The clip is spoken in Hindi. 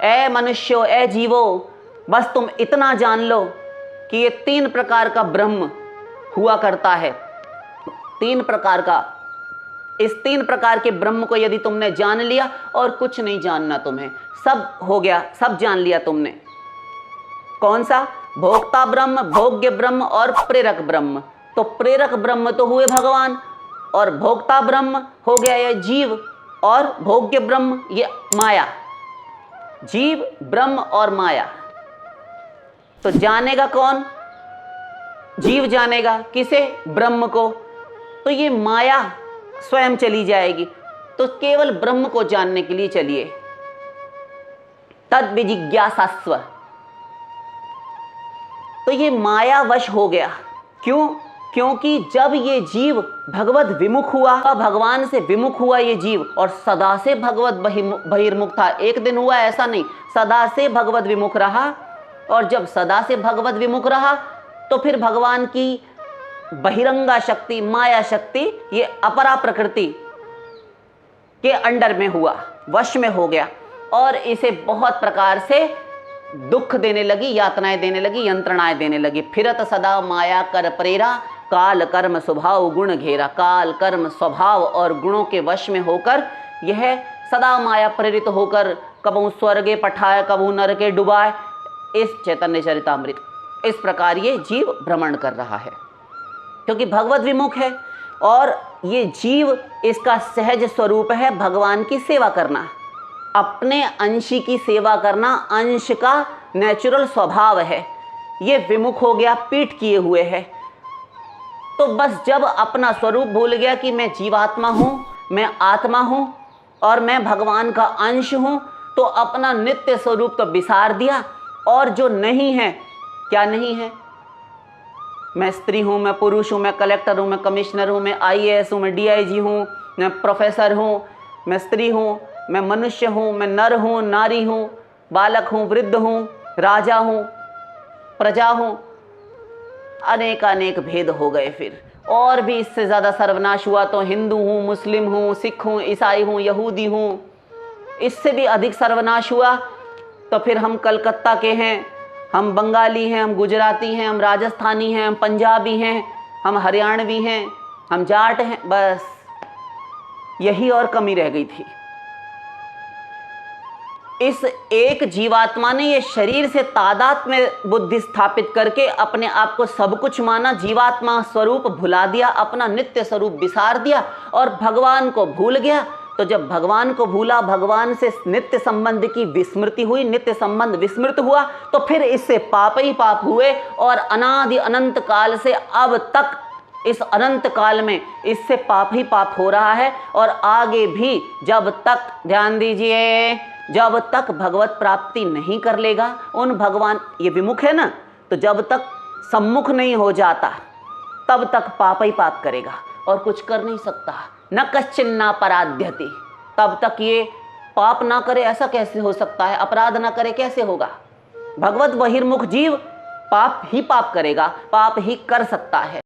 ए मनुष्यो, ए जीवो, बस तुम इतना जान लो कि ये 3 प्रकार का ब्रह्म हुआ करता है। 3 प्रकार का, इस 3 प्रकार के ब्रह्म को यदि तुमने जान लिया और कुछ नहीं जानना तुम्हें, सब हो गया, सब जान लिया तुमने। कौन सा? भोक्ता ब्रह्म, भोग्य ब्रह्म और प्रेरक ब्रह्म। तो प्रेरक ब्रह्म तो हुए भगवान, और भोक्ता ब्रह्म हो गया ये जीव, और भोग्य ब्रह्म ये माया। जीव, ब्रह्म और माया। तो जानेगा कौन? जीव जानेगा किसे? ब्रह्म को। तो ये माया स्वयं चली जाएगी। तो केवल ब्रह्म को जानने के लिए चलिए, तद विजिज्ञासास्व। तो ये माया वश हो गया। क्यों? क्योंकि जब ये जीव भगवत विमुख हुआ, भगवान से विमुख हुआ ये जीव, और सदा से भगवत बहिर्मुख था, एक दिन हुआ ऐसा नहीं, सदा से भगवत विमुख रहा। और जब सदा से भगवत विमुख रहा तो फिर भगवान की बहिरंगा शक्ति, माया शक्ति, ये अपरा प्रकृति के अंडर में हुआ, वश में हो गया, और इसे बहुत प्रकार से दुख देने लगी, यातनाएं देने लगी, यंत्रणाएं देने लगी। फिरत सदा माया कर प्रेरा, काल कर्म स्वभाव गुण घेरा। काल कर्म स्वभाव और गुणों के वश में होकर यह सदा माया प्रेरित होकर कबहू स्वर्गे पठाए, कबहू नरके डुबाए। इस चैतन्य चरितामृत इस प्रकार ये जीव भ्रमण कर रहा है, क्योंकि भगवत विमुख है। और ये जीव, इसका सहज स्वरूप है भगवान की सेवा करना, अपने अंश की सेवा करना, अंश का नेचुरल स्वभाव है। ये विमुख हो गया, पीठ किए हुए है। तो बस जब अपना स्वरूप भूल गया कि मैं जीवात्मा हूँ, मैं आत्मा हूँ और मैं भगवान का अंश हूँ, तो अपना नित्य स्वरूप तो बिसार दिया। और जो नहीं है, क्या नहीं है? मैं स्त्री हूँ, मैं पुरुष हूँ, मैं कलेक्टर हूँ, मैं कमिश्नर हूँ, मैं IAS हूँ, मैं DIG हूँ, मैं प्रोफेसर हूँ, मैं स्त्री हूँ, मैं मनुष्य हूँ, मैं नर हूँ, नारी हूँ, बालक हूँ, वृद्ध हूँ, राजा हूँ, प्रजा हूँ। अनेक अनेक भेद हो गए। फिर और भी इससे ज़्यादा सर्वनाश हुआ तो हिंदू हूँ, मुस्लिम हूँ, सिख हूँ, ईसाई हूँ, यहूदी हूँ। इससे भी अधिक सर्वनाश हुआ तो फिर हम कलकत्ता के हैं, हम बंगाली हैं, हम गुजराती हैं, हम राजस्थानी हैं, हम पंजाबी हैं, हम हरियाणवी हैं, हम जाट हैं। बस यही और कमी रह गई थी। इस एक जीवात्मा ने ये शरीर से तादाद में बुद्धि स्थापित करके अपने आप को सब कुछ माना, जीवात्मा स्वरूप भुला दिया, अपना नित्य स्वरूप विसार दिया और भगवान को भूल गया। तो जब भगवान को भूला, भगवान से नित्य संबंध की विस्मृति हुई, नित्य संबंध विस्मृत हुआ, तो फिर इससे पाप ही पाप हुए। और अनादि अनंत काल से अब तक, इस अनंत काल में इससे पाप ही पाप हो रहा है। और आगे भी जब तक, ध्यान दीजिए, जब तक भगवत प्राप्ति नहीं कर लेगा, उन भगवान, ये विमुख है ना, तो जब तक सम्मुख नहीं हो जाता तब तक पाप ही पाप करेगा और कुछ कर नहीं सकता। न कश्चिन्ना पराध्यति, तब तक ये पाप ना करे ऐसा कैसे हो सकता है? अपराध ना करे कैसे होगा? भगवत बहिर्मुख जीव पाप ही पाप करेगा, पाप ही कर सकता है।